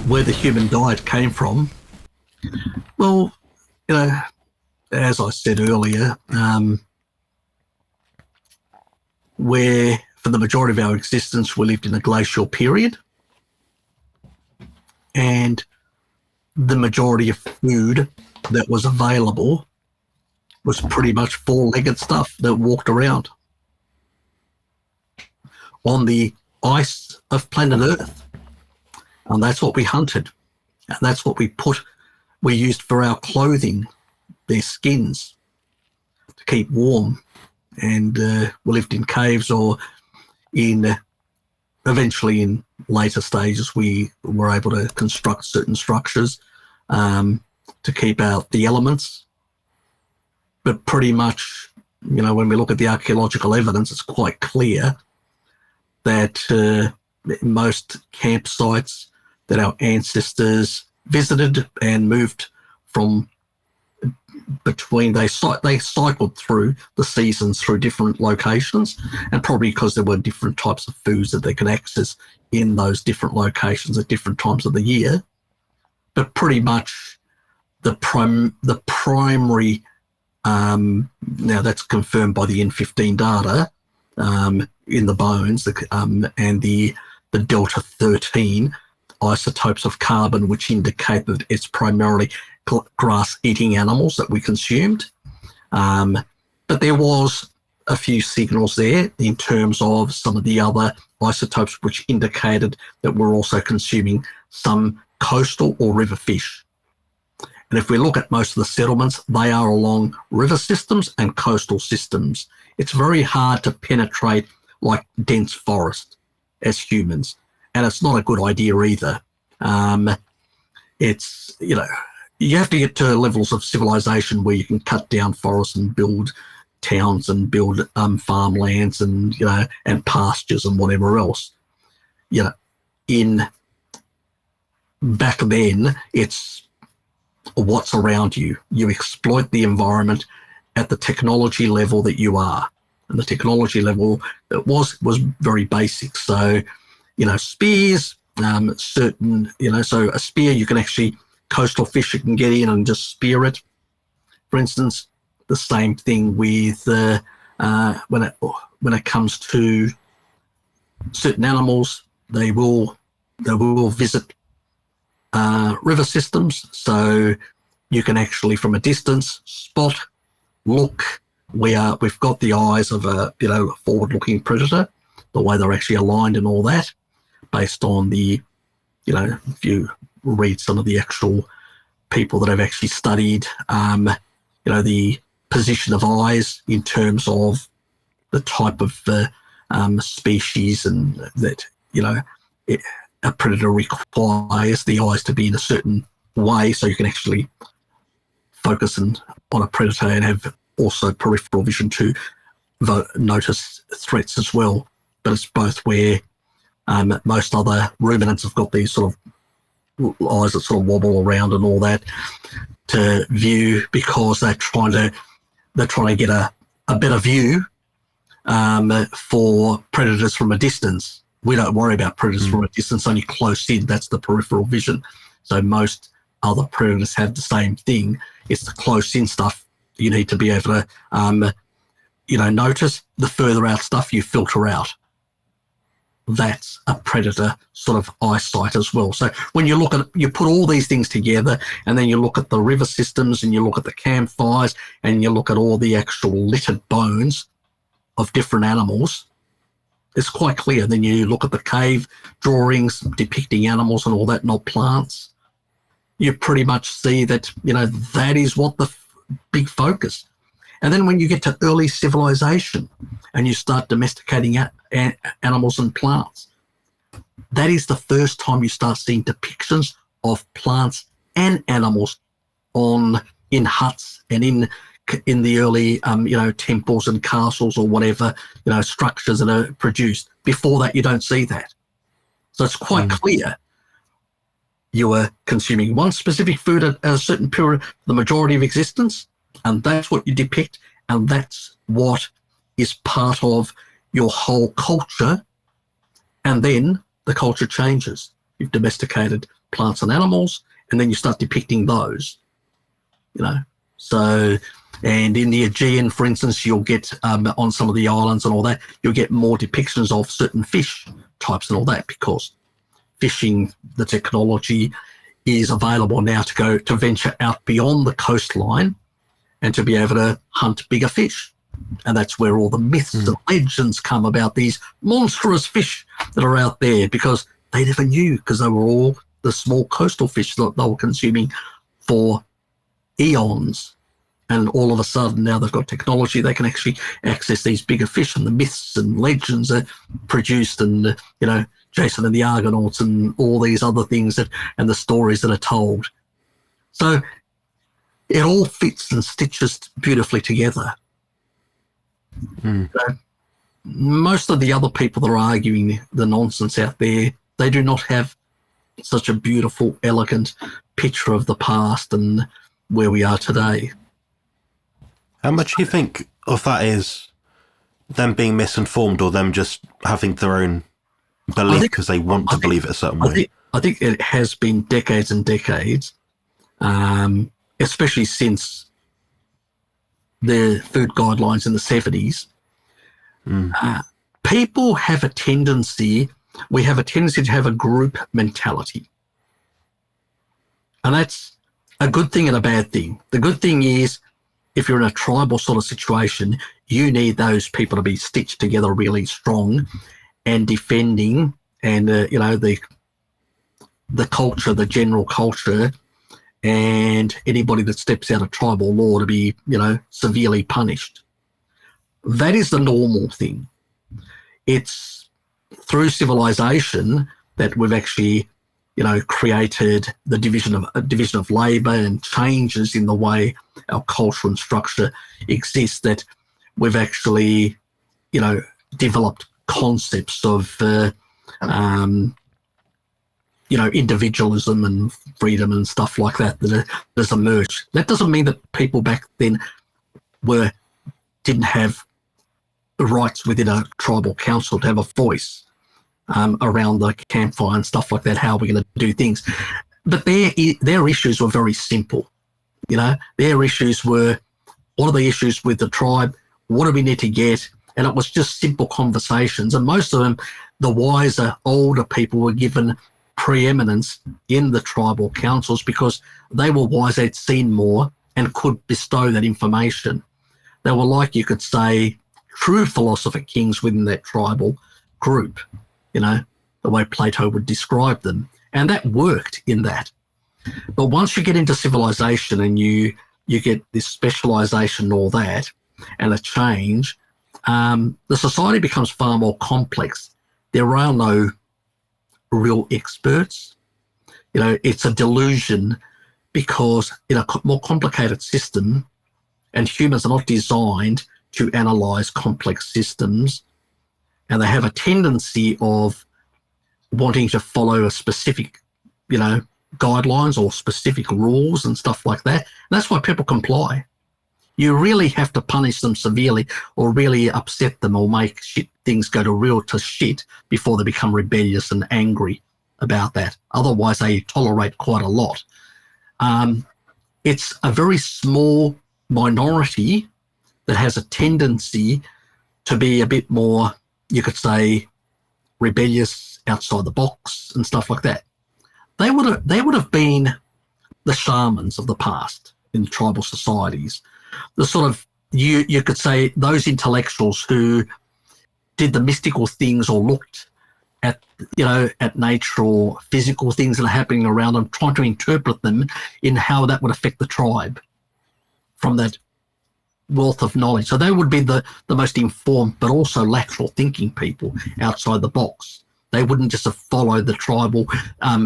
where the human diet came from, well, as I said earlier, where for the majority of our existence we lived in a glacial period, and the majority of food that was available was pretty much four-legged stuff that walked around on the ice of planet Earth. And that's what we hunted. And that's what we used for our clothing, their skins, to keep warm. And we lived in caves, or eventually in later stages, we were able to construct certain structures to keep out the elements. But pretty much, when we look at the archaeological evidence, it's quite clear that most campsites that our ancestors visited and moved from between, they cycled through the seasons through different locations, and probably because there were different types of foods that they could access in those different locations at different times of the year. But pretty much the primary, now that's confirmed by the N15 data in the bones, and the delta 13 isotopes of carbon, which indicate that it's primarily grass-eating animals that we consumed. But there was a few signals there in terms of some of the other isotopes which indicated that we're also consuming some coastal or river fish. And if we look at most of the settlements, they are along river systems and coastal systems. It's very hard to penetrate like dense forest as humans, and it's not a good idea either. It's, you have to get to levels of civilization where you can cut down forests and build towns and build farmlands and, and pastures and whatever else. Back then, it's what's around you. You exploit the environment at the technology level that you are. And the technology level that was very basic. So, spears, certain, so a spear, you can actually, coastal fish, you can get in and just spear it. For instance, the same thing with when it comes to certain animals, they will visit river systems. So you can actually, from a distance, spot, look. We've got the eyes of a forward-looking predator, the way they're actually aligned and all that, based on the, if you read some of the actual people that have actually studied, the position of eyes in terms of the type of species, and that, a predator requires the eyes to be in a certain way so you can actually focus on a predator and have also peripheral vision to notice threats as well. But it's both where most other ruminants have got these sort of eyes that sort of wobble around and all that to view, because they're trying to get a better view for predators from a distance. We don't worry about predators from a distance, only close in. That's the peripheral vision. So most other predators have the same thing. It's the close in stuff you need to be able to, notice. The further out stuff you filter out. That's a predator sort of eyesight as well. So when you put all these things together, and then you look at the river systems, and you look at the campfires, and you look at all the actual littered bones of different animals, it's quite clear. Then you look at the cave drawings depicting animals and all that, not plants. You pretty much see that, that is what the big focus. And then when you get to early civilization and you start domesticating animals and plants, that is the first time you start seeing depictions of plants and animals in huts and in the early temples and castles or whatever structures that are produced. Before that, you don't see that. So it's quite clear you are consuming one specific food at a certain period for the majority of existence, and that's what you depict, and that's what is part of your whole culture. And then the culture changes. you've domesticated plants and animals, and then you start depicting those, So, and in the Aegean, for instance, you'll get on some of the islands and all that, you'll get more depictions of certain fish types and all that, because fishing, the technology is available now to venture out beyond the coastline and to be able to hunt bigger fish. And that's where all the myths and legends come about these monstrous fish that are out there, because they never knew, because they were all the small coastal fish that they were consuming for eons. And all of a sudden, now they've got technology, they can actually access these bigger fish, and the myths and legends are produced, and, Jason and the Argonauts and all these other things and the stories that are told. So it all fits and stitches beautifully together. So most of the other people that are arguing the nonsense out there, they do not have such a beautiful, elegant picture of the past and where we are today. How much do you think of that is them being misinformed, or them just having their own belief because they want to believe it a certain way? I think it has been decades and decades, especially since the food guidelines in the 70s. People have a tendency, we have a tendency to have a group mentality. And that's a good thing and a bad thing. The good thing is, if you're in a tribal sort of situation, you need those people to be stitched together really strong and defending, and the culture, the general culture, and anybody that steps out of tribal law to be, severely punished. That is the normal thing. It's through civilization that we've actually, created the division of labour and changes in the way our culture and structure exists, that we've actually, developed concepts of, individualism and freedom and stuff like that has emerged. That doesn't mean that people back then didn't have the rights within a tribal council to have a voice around the campfire and stuff like that. How are we going to do things? But their issues were very simple. Their issues were, what are the issues with the tribe? What do we need to get? And it was just simple conversations. And most of them, the wiser, older people were given preeminence in the tribal councils because they were wise, they'd seen more and could bestow that information. They were like, you could say, true philosopher kings within that tribal group, the way Plato would describe them. And that worked in that. But once you get into civilization and you get this specialization and all that, and a change, the society becomes far more complex. There are no real experts. It's a delusion, because in a more complicated system, and humans are not designed to analyze complex systems, and they have a tendency of wanting to follow a specific, guidelines or specific rules and stuff like that. And that's why people comply. You really have to punish them severely or really upset them or make things go to shit before they become rebellious and angry about that. Otherwise, they tolerate quite a lot. It's a very small minority that has a tendency to be a bit more, you could say, rebellious, outside the box and stuff like that. They would have been the shamans of the past in tribal societies. The sort of, you could say, those intellectuals who did the mystical things or looked at nature or physical things that are happening around them, trying to interpret them in how that would affect the tribe from that wealth of knowledge. So they would be the most informed, but also lateral thinking people outside the box. They wouldn't just follow the tribal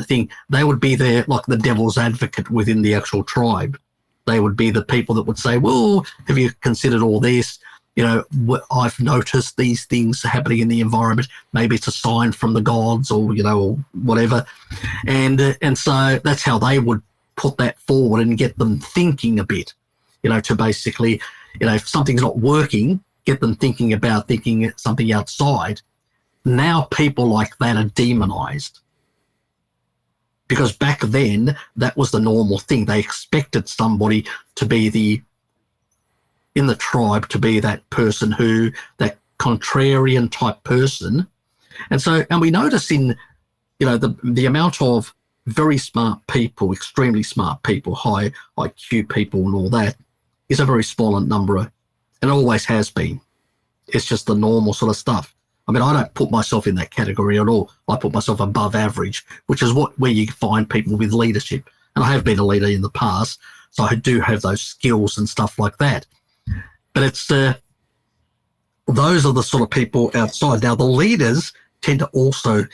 thing. They would be there like the devil's advocate within the actual tribe. They would be the people that would say, well, have you considered all this? I've noticed these things happening in the environment. Maybe it's a sign from the gods or, or whatever. And so that's how they would put that forward and get them thinking a bit, to basically, if something's not working, get them thinking something outside. Now people like that are demonized. because back then that was the normal thing. They expected somebody to be in the tribe to be that person that contrarian type person. And we notice in, the amount of very smart people, extremely smart people, high IQ people and all that is a very small number, and it always has been. It's just the normal sort of stuff. I mean, I don't put myself in that category at all. I put myself above average, which is where you find people with leadership. And I have been a leader in the past, so I do have those skills and stuff like that. But it's those are the sort of people outside. Now, the leaders tend to also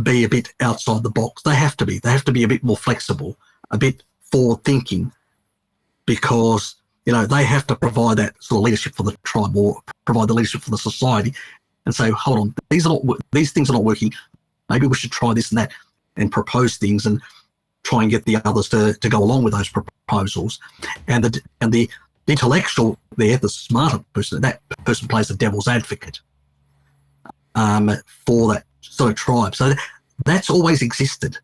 be a bit outside the box. They have to be. They have to be a bit more flexible, a bit forward thinking, because they have to provide that sort of leadership for the tribe, or provide the leadership for the society, and say, hold on, these things are not working. Maybe we should try this and that, and propose things and try and get the others to go along with those proposals. And the intellectual there, the smarter person, that person plays the devil's advocate for that sort of tribe. So that's always existed.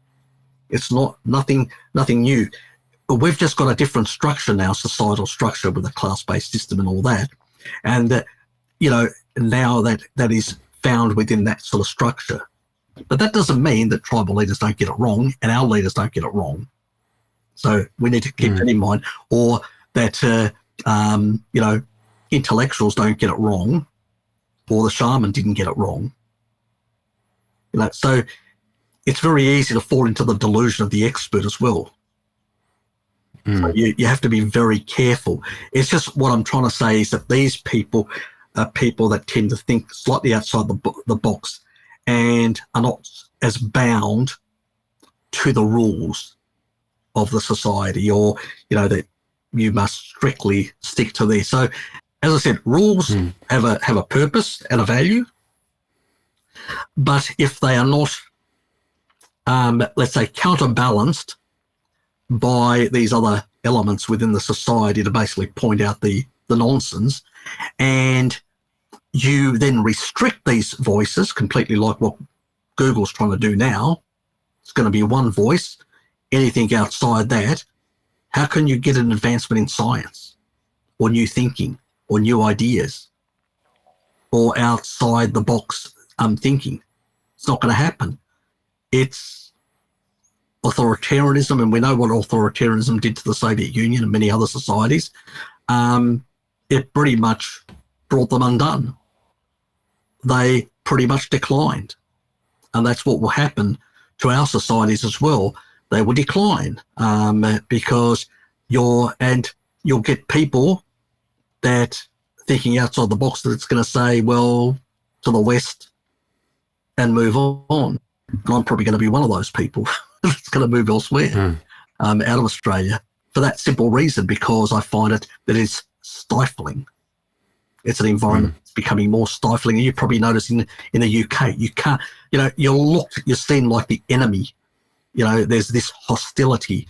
It's nothing new. But we've just got a different structure now, societal structure with a class-based system and all that. And, now that is found within that sort of structure. But that doesn't mean that tribal leaders don't get it wrong and our leaders don't get it wrong. So we need to keep that in mind. Or that, intellectuals don't get it wrong, or the shaman didn't get it wrong. So it's very easy to fall into the delusion of the expert as well. So you have to be very careful. It's just what I'm trying to say is that these people are people that tend to think slightly outside the box and are not as bound to the rules of the society, or, that you must strictly stick to these. So, as I said, rules have a purpose and a value, but if they are not, let's say, counterbalanced by these other elements within the society to basically point out the nonsense, and you then restrict these voices completely, like what Google's trying to do now. It's going to be one voice. Anything outside that, how can you get an advancement in science or new thinking or new ideas or outside the box thinking? It's not going to happen. It's authoritarianism, and we know what authoritarianism did to the Soviet Union and many other societies. It pretty much brought them undone. They pretty much declined. And that's what will happen to our societies as well. They will decline because you'll get people that thinking outside the box, that it's going to say, well, to the West and move on. And I'm probably going to be one of those people that's going to move elsewhere out of Australia for that simple reason, because I find it that it's stifling. It's an environment that's becoming more stifling. And you probably notice in the UK, you can't, you're seen like the enemy. There's this hostility.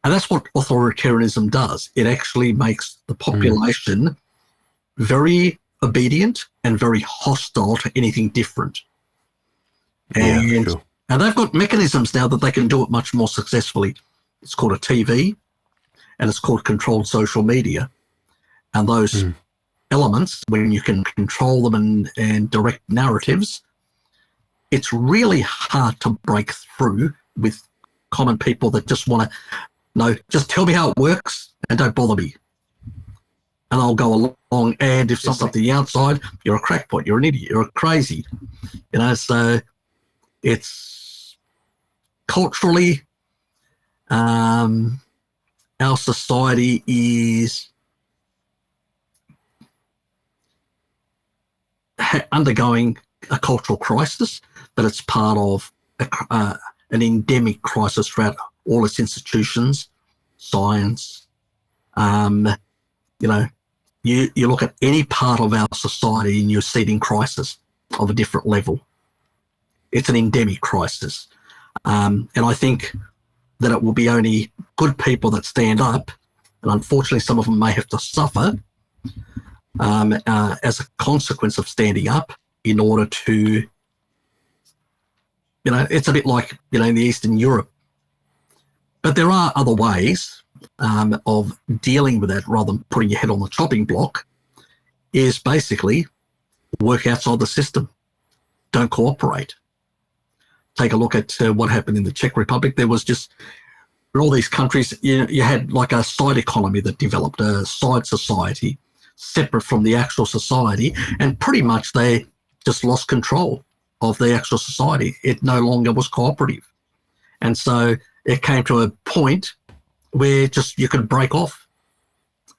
And that's what authoritarianism does. It actually makes the population very obedient and very hostile to anything different. And they've got mechanisms now that they can do it much more successfully. It's called a TV, and it's called controlled social media. And those elements, when you can control them and direct narratives, it's really hard to break through with common people that just want to just tell me how it works and don't bother me. And I'll go along, and if something the outside, you're a crackpot, you're an idiot, you're a crazy. So it's culturally, our society is undergoing a cultural crisis, but it's part of an endemic crisis throughout all its institutions, science. You look at any part of our society and you see it in crisis of a different level. It's an endemic crisis. And I think that it will be only good people that stand up, and unfortunately some of them may have to suffer as a consequence of standing up in order to, it's a bit like, in the Eastern Europe, But there are other ways of dealing with that rather than putting your head on the chopping block, is basically work outside the system. Don't cooperate. Take a look at what happened in the Czech Republic. There was just, in all these countries, you had like a side economy that developed, a side society, separate from the actual society, and pretty much they just lost control of the actual society. It no longer was cooperative. And so it came to a point where just you could break off.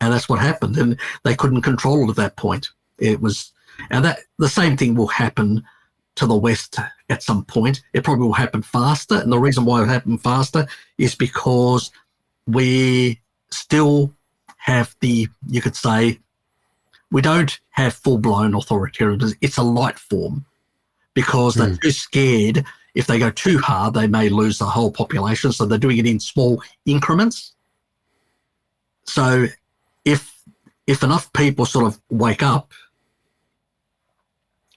And that's what happened. And they couldn't control it at that point. It was, and that the same thing will happen to the West at some point. It probably will happen faster. And the reason why it happened faster is because we still have you could say, we don't have full-blown authoritarianism. It's a light form because they're too scared. If they go too hard, they may lose the whole population. So they're doing it in small increments. So if enough people sort of wake up,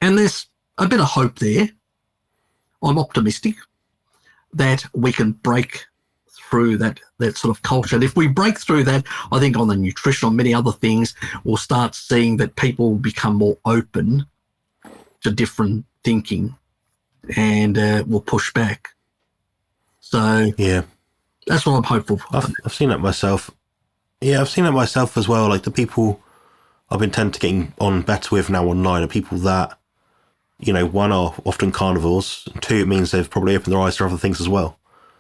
and there's a bit of hope there, I'm optimistic that we can break through that sort of culture. And if we break through that, I think on the nutrition, on many other things, we'll start seeing that people will become more open to different thinking and will push back. So yeah, that's what I'm hopeful for. I've seen that myself. Yeah, I've seen that myself as well. Like the people I've been tend to getting on better with now online are people that, one, are often carnivores, and two, it means they've probably opened their eyes to other things as well.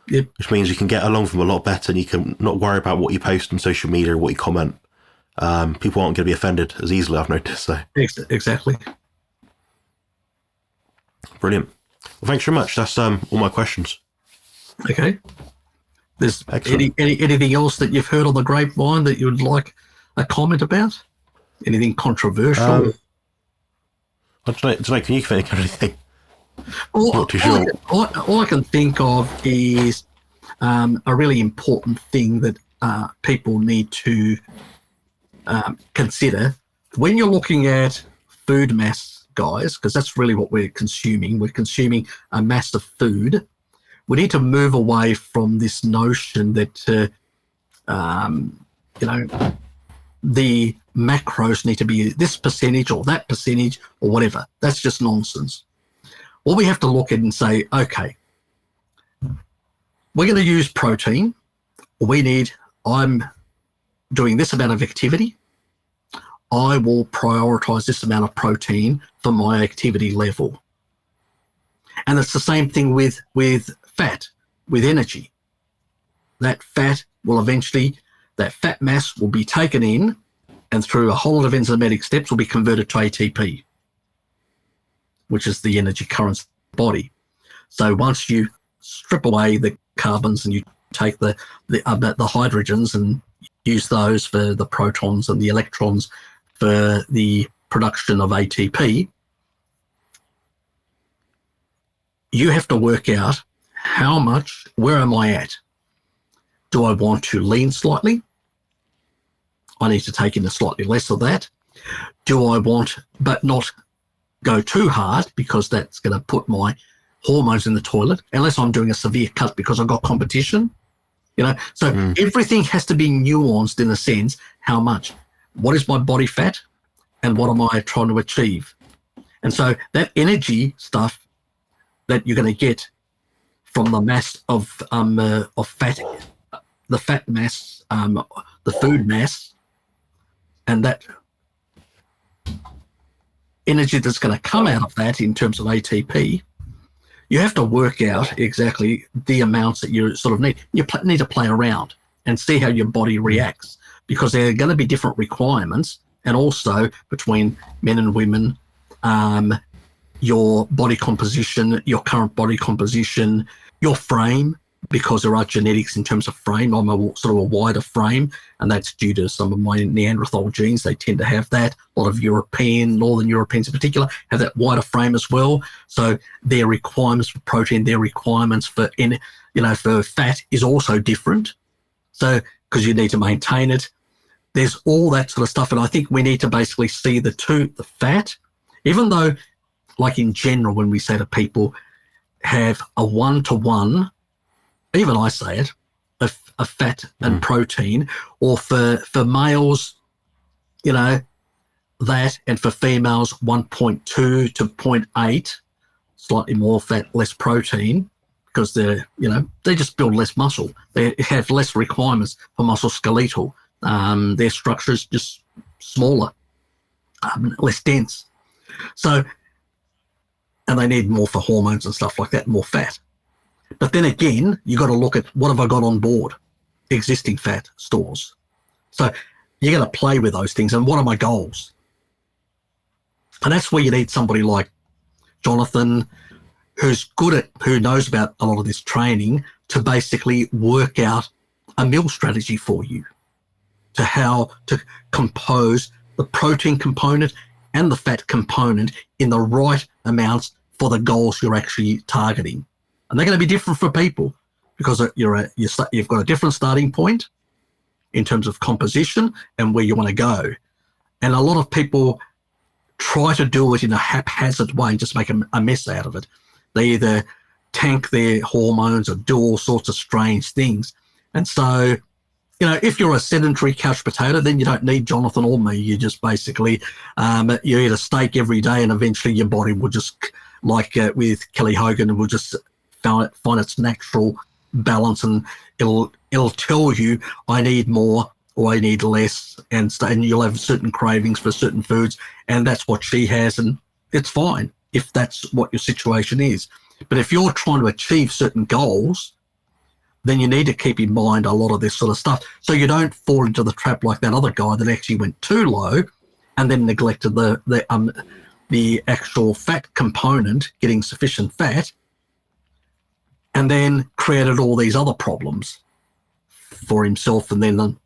Yep. Which means you can get along with them a lot better and you can not worry about what you post on social media or what you comment. People aren't going to be offended as easily, I've noticed. So Exactly. Brilliant. Well, thanks very much. That's all my questions. Okay. There's Excellent. anything else that you've heard on the grapevine that you would like a comment about? Anything controversial? I don't know. Can you think of anything? All Not too sure. I can think of is a really important thing that people need to consider when you're looking at food mass, guys, because that's really what we're consuming. We're consuming a mass of food. We need to move away from this notion that, the macros need to be this percentage or that percentage or whatever. That's just nonsense. What we have to look at and say, okay, we're going to use protein. I'm doing this amount of activity. I will prioritize this amount of protein for my activity level. And it's the same thing with fat, with energy. That fat mass will be taken in and through a whole lot of enzymatic steps will be converted to ATP, which is the energy currents of the body. So once you strip away the carbons and you take the hydrogens and use those for the protons and the electrons for the production of ATP, you have to work out where am I at? Do I want to lean slightly? I need to take in a slightly less of that. Do I want, but not go too hard because that's going to put my hormones in the toilet, unless I'm doing a severe cut because I've got competition. So everything has to be nuanced in a sense. How much? What is my body fat? And what am I trying to achieve? And so that energy stuff that you're going to get from the mass of fat, the fat mass, the food mass, and that energy that's going to come out of that in terms of ATP, you have to work out exactly the amounts that you sort of need. You need to play around and see how your body reacts, because there are going to be different requirements, and also between men and women, your body composition, your current body composition, your frame, because there are genetics in terms of frame. I'm a sort of a wider frame, and that's due to some of my Neanderthal genes. They tend to have that. A lot of Northern Europeans in particular, have that wider frame as well. So their requirements for protein, their requirements for for fat is also different. So because you need to maintain it, there's all that sort of stuff. And I think we need to basically see the fat, even though, like in general, when we say to people, have a 1-to-1. Even I say it, of fat and protein, or for males, you know, that, and for females 1.2 to 0.8, slightly more fat, less protein, because they're, you know, they just build less muscle. They have less requirements for musculoskeletal. Their structure is just smaller, less dense. So, and they need more for hormones and stuff like that, more fat. But then again, you got to look at, what have I got on board? Existing fat stores. So you got to play with those things, and what are my goals? And that's where you need somebody like Jonathan, who's who knows about a lot of this training, to basically work out a meal strategy for you, to how to compose the protein component and the fat component in the right amounts for the goals you're actually targeting. And they're going to be different for people, because you've got a different starting point in terms of composition and where you want to go. And a lot of people try to do it in a haphazard way and just make a mess out of it. They either tank their hormones or do all sorts of strange things. And so, you know, if you're a sedentary couch potato, then you don't need Jonathan or me. You just basically, you eat a steak every day, and eventually your body will just, like with Kelly Hogan, will just find its natural balance, and it'll tell you, I need more or I need less, and you'll have certain cravings for certain foods, and that's what she has, and it's fine if that's what your situation is. But if you're trying to achieve certain goals, then you need to keep in mind a lot of this sort of stuff, so you don't fall into the trap like that other guy that actually went too low and then neglected the actual fat component, getting sufficient fat, and then created all these other problems for himself. And then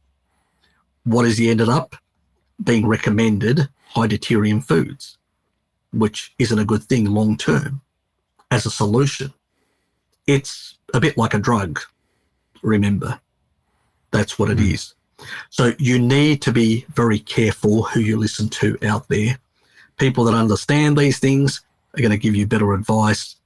what has he ended up? Being recommended high deuterium foods, which isn't a good thing long term as a solution. It's a bit like a drug, remember. That's what it is. So you need to be very careful who you listen to out there. People that understand these things are going to give you better advice.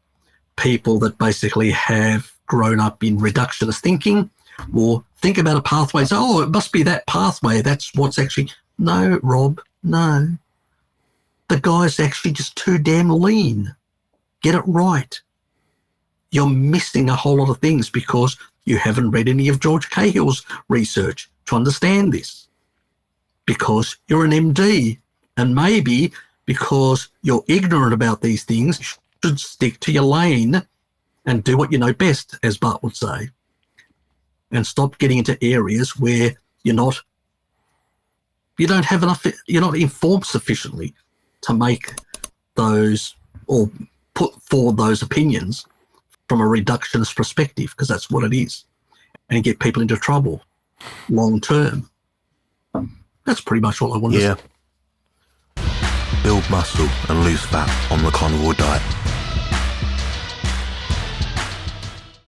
People that basically have grown up in reductionist thinking will think about a pathway and say, oh, it must be that pathway. That's what's actually... No, Rob, no. The guy's actually just too damn lean. Get it right. You're missing a whole lot of things because you haven't read any of George Cahill's research to understand this. Because you're an MD, and maybe because you're ignorant about these things, you should stick to your lane and do what you know best, as Bart would say, and stop getting into areas where you don't have enough, you're not informed sufficiently to make those or put forward those opinions from a reductionist perspective, because that's what it is, and get people into trouble long term. That's pretty much all I wanted to say. Build muscle and lose fat on the carnivore diet.